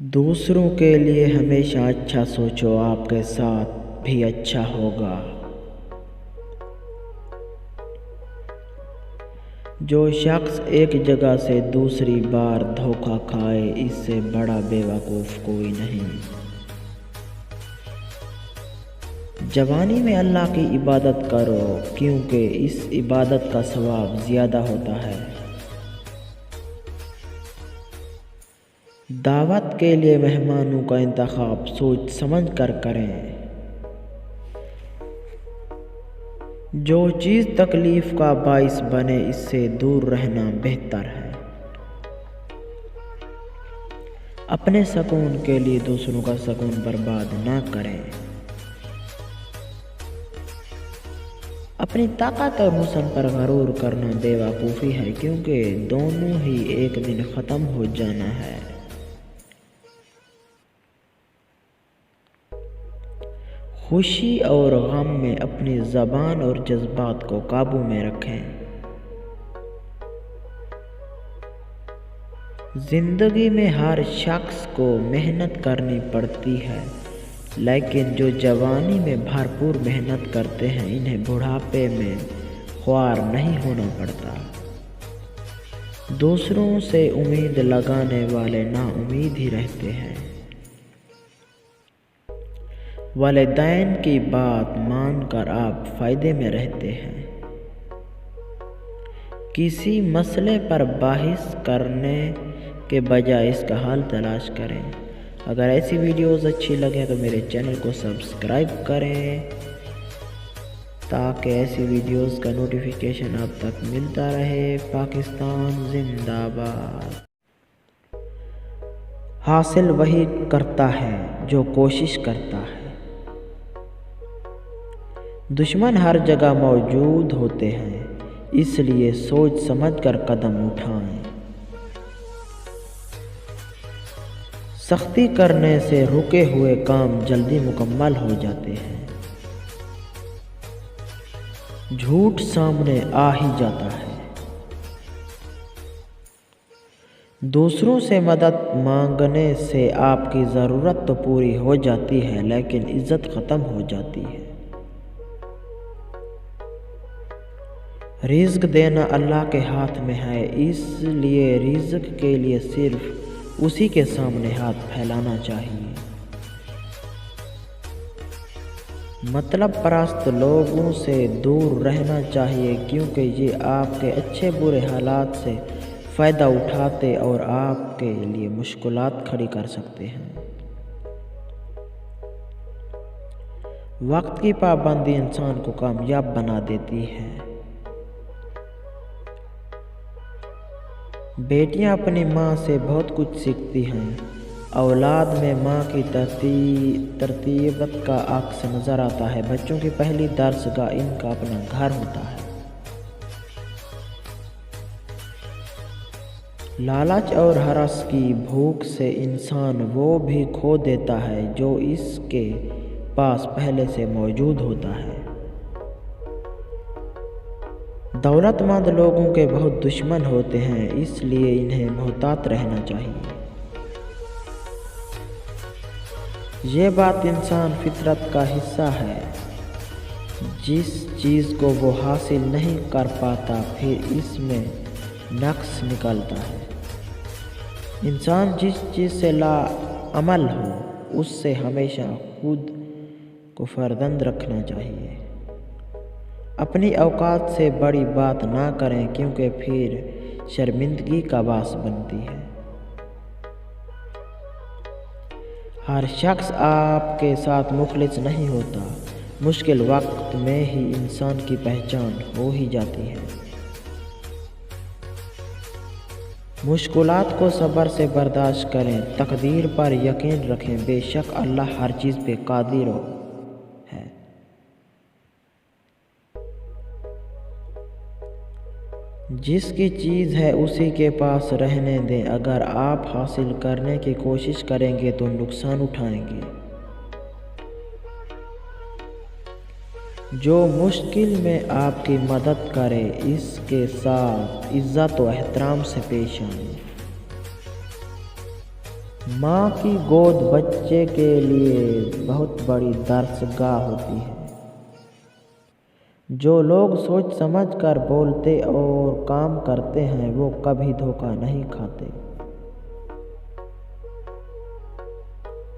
دوسروں کے لیے ہمیشہ اچھا سوچو، آپ کے ساتھ بھی اچھا ہوگا۔ جو شخص ایک جگہ سے دوسری بار دھوکہ کھائے، اس سے بڑا بے وقوف کوئی نہیں۔ جوانی میں اللہ کی عبادت کرو، کیونکہ اس عبادت کا ثواب زیادہ ہوتا ہے۔ دعوت کے لیے مہمانوں کا انتخاب سوچ سمجھ کر کریں۔ جو چیز تکلیف کا باعث بنے، اس سے دور رہنا بہتر ہے۔ اپنے سکون کے لیے دوسروں کا سکون برباد نہ کریں۔ اپنی طاقت اور حسن پر غرور کرنا بے وقوفی ہے، کیونکہ دونوں ہی ایک دن ختم ہو جانا ہے۔ خوشی اور غم میں اپنی زبان اور جذبات کو قابو میں رکھیں۔ زندگی میں ہر شخص کو محنت کرنی پڑتی ہے، لیکن جو جوانی میں بھرپور محنت کرتے ہیں، انہیں بڑھاپے میں خوار نہیں ہونا پڑتا۔ دوسروں سے امید لگانے والے نا امید ہی رہتے ہیں۔ والدین کی بات مان کر آپ فائدے میں رہتے ہیں۔ کسی مسئلے پر بحث کرنے کے بجائے اس کا حل تلاش کریں۔ اگر ایسی ویڈیوز اچھی لگیں تو میرے چینل کو سبسکرائب کریں تاکہ ایسی ویڈیوز کا نوٹیفیکیشن آپ تک ملتا رہے۔ پاکستان زندہ باد۔ حاصل وہی کرتا ہے جو کوشش کرتا ہے۔ دشمن ہر جگہ موجود ہوتے ہیں، اس لیے سوچ سمجھ کر قدم اٹھائیں۔ سختی کرنے سے رکے ہوئے کام جلدی مکمل ہو جاتے ہیں۔ جھوٹ سامنے آ ہی جاتا ہے۔ دوسروں سے مدد مانگنے سے آپ کی ضرورت تو پوری ہو جاتی ہے، لیکن عزت ختم ہو جاتی ہے۔ رزق دینا اللہ کے ہاتھ میں ہے، اس لیے رزق کے لیے صرف اسی کے سامنے ہاتھ پھیلانا چاہیے۔ مطلب پرست لوگوں سے دور رہنا چاہیے، کیونکہ یہ آپ کے اچھے برے حالات سے فائدہ اٹھاتے اور آپ کے لیے مشکلات کھڑی کر سکتے ہیں۔ وقت کی پابندی انسان کو کامیاب بنا دیتی ہے۔ بیٹیاں اپنی ماں سے بہت کچھ سیکھتی ہیں۔ اولاد میں ماں کی ترتیبات کا عکس نظر آتا ہے۔ بچوں کی پہلی درس گاہ ان کا اپنا گھر ہوتا ہے۔ لالچ اور ہرس کی بھوک سے انسان وہ بھی کھو دیتا ہے جو اس کے پاس پہلے سے موجود ہوتا ہے۔ دولت مند لوگوں کے بہت دشمن ہوتے ہیں، اس لیے انہیں محتاط رہنا چاہیے۔ یہ بات انسان فطرت کا حصہ ہے۔ جس چیز کو وہ حاصل نہیں کر پاتا، پھر اس میں نقص نکلتا ہے۔ انسان جس چیز سے لا عمل ہو، اس سے ہمیشہ خود کو فرزند رکھنا چاہیے۔ اپنی اوقات سے بڑی بات نہ کریں، کیونکہ پھر شرمندگی کا باعث بنتی ہے۔ ہر شخص آپ کے ساتھ مخلص نہیں ہوتا۔ مشکل وقت میں ہی انسان کی پہچان ہو ہی جاتی ہے۔ مشکلات کو صبر سے برداشت کریں، تقدیر پر یقین رکھیں، بے شک اللہ ہر چیز پہ قادر ہے۔ جس کی چیز ہے اسی کے پاس رہنے دیں۔ اگر آپ حاصل کرنے کی کوشش کریں گے تو نقصان اٹھائیں گے۔ جو مشکل میں آپ کی مدد کرے، اس کے ساتھ عزت و احترام سے پیش آئیں۔ ماں کی گود بچے کے لیے بہت بڑی درسگاہ ہوتی ہے۔ جو لوگ سوچ سمجھ کر بولتے اور کام کرتے ہیں وہ کبھی دھوکہ نہیں کھاتے۔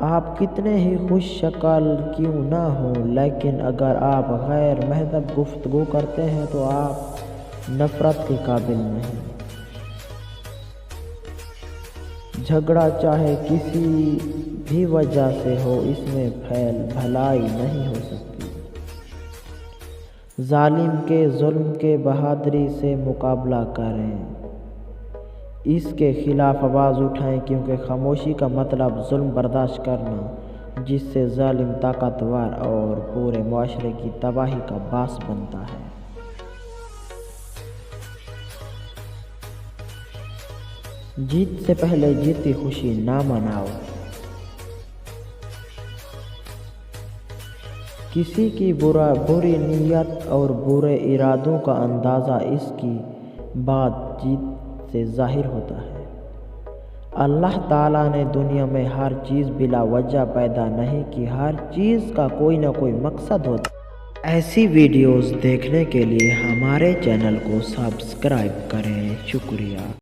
آپ کتنے ہی خوش شکل کیوں نہ ہوں، لیکن اگر آپ غیر مہذب گفتگو کرتے ہیں تو آپ نفرت کے قابل نہیں۔ جھگڑا چاہے کسی بھی وجہ سے ہو، اس میں بھلائی نہیں ہو سکتی۔ ظالم کے ظلم کے بہادری سے مقابلہ کریں، اس کے خلاف آواز اٹھائیں، کیونکہ خاموشی کا مطلب ظلم برداشت کرنا، جس سے ظالم طاقتور اور پورے معاشرے کی تباہی کا باعث بنتا ہے۔ جیت سے پہلے جیتی خوشی نہ مناؤ۔ کسی کی بری نیت اور برے ارادوں کا اندازہ اس کی بات چیت سے ظاہر ہوتا ہے۔ اللہ تعالیٰ نے دنیا میں ہر چیز بلا وجہ پیدا نہیں کی، ہر چیز کا کوئی نہ کوئی مقصد ہوتا ہے۔ ایسی ویڈیوز دیکھنے کے لیے ہمارے چینل کو سبسکرائب کریں۔ شکریہ۔